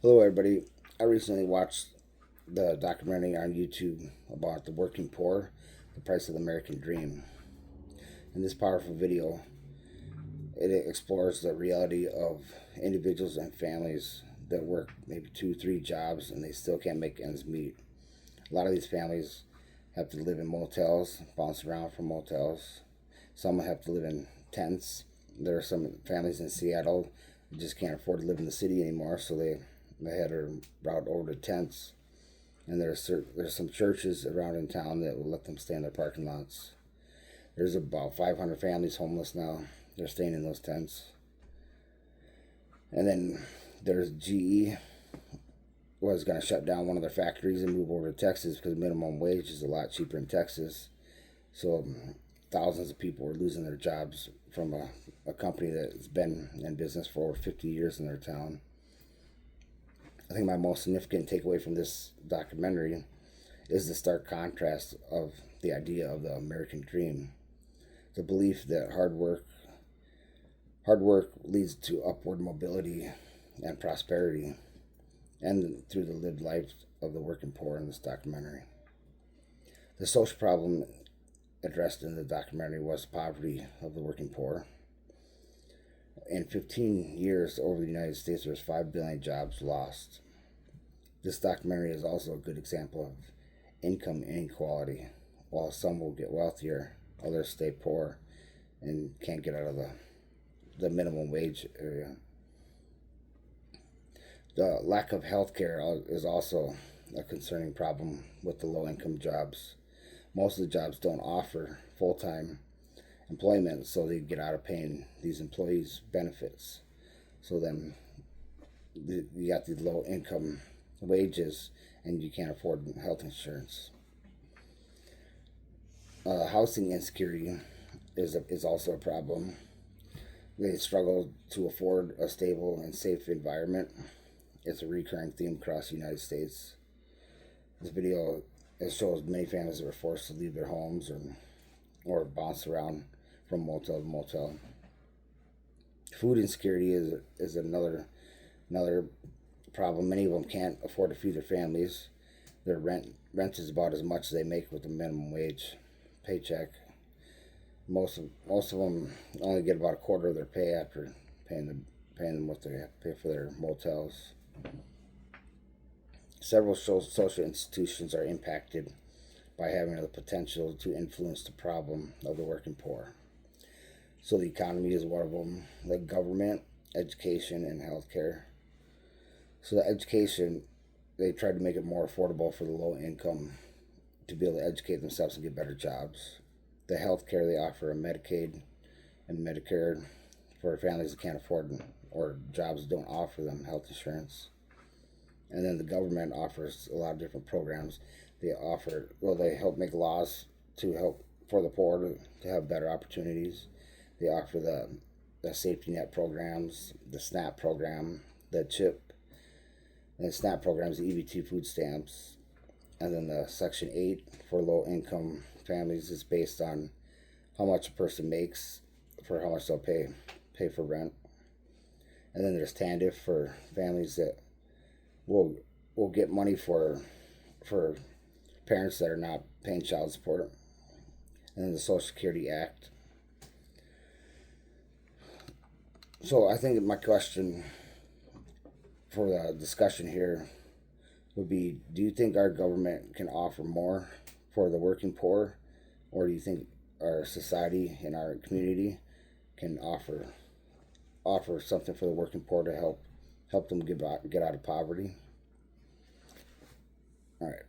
Hello, everybody. I recently watched the documentary on YouTube about the working poor, the price of the American dream. In this powerful video, it explores the reality of individuals and families that work maybe two, three jobs and they still can't make ends meet. A lot of these families have to live in motels, bounce around from motels. Some have to live in tents. There are some families in Seattle that just can't afford to live in the city anymore, so they had her route over to tents. And there's some churches around in town that will let them stay in their parking lots. There's about 500 families homeless now. They're staying in those tents. And then there's GE was going to shut down one of their factories and move over to Texas because minimum wage is a lot cheaper in Texas. So thousands of people were losing their jobs from a company that's been in business for over 50 years in their town. I think my most significant takeaway from this documentary is the stark contrast of the idea of the American dream. The belief that hard work leads to upward mobility and prosperity, and through the lived life of the working poor in this documentary. The social problem addressed in the documentary was poverty of the working poor. In 15 years over the United States, there's 5 billion jobs lost. This documentary is also a good example of income inequality. While some will get wealthier, others stay poor and can't get out of the minimum wage area. The lack of health care is also a concerning problem with the low income jobs. Most of the jobs don't offer full time employment, so they get out of paying these employees benefits. So then you got these low income wages and you can't afford health insurance. Housing insecurity is also a problem. They struggle to afford a stable and safe environment. It's a recurring theme across the United States. This video it shows many families that were forced to leave their homes or bounce around from motel to motel. Food insecurity is another problem. Many of them can't afford to feed their families. Their rent is about as much as they make with the minimum wage paycheck. Most of them only get about a quarter of their pay after paying them what they have to pay for their motels. Several social institutions are impacted by having the potential to influence the problem of the working poor. So the economy is one of them, like government, education, and healthcare. So the education, they tried to make it more affordable for the low income to be able to educate themselves and get better jobs. The healthcare, they offer a Medicaid and Medicare for families that can't afford or jobs that don't offer them health insurance. And then the government offers a lot of different programs. They help make laws to help for the poor to have better opportunities. They offer the safety net programs, the SNAP program, the CHIP, and the SNAP programs, the EBT food stamps, and then the Section 8 for low income families is based on how much a person makes for how much they'll pay for rent. And then there's TANF for families that will get money for parents that are not paying child support. And then the Social Security Act. So I think my question for the discussion here would be, do you think our government can offer more for the working poor, or do you think our society and our community can offer something for the working poor to help them get out of poverty? All right.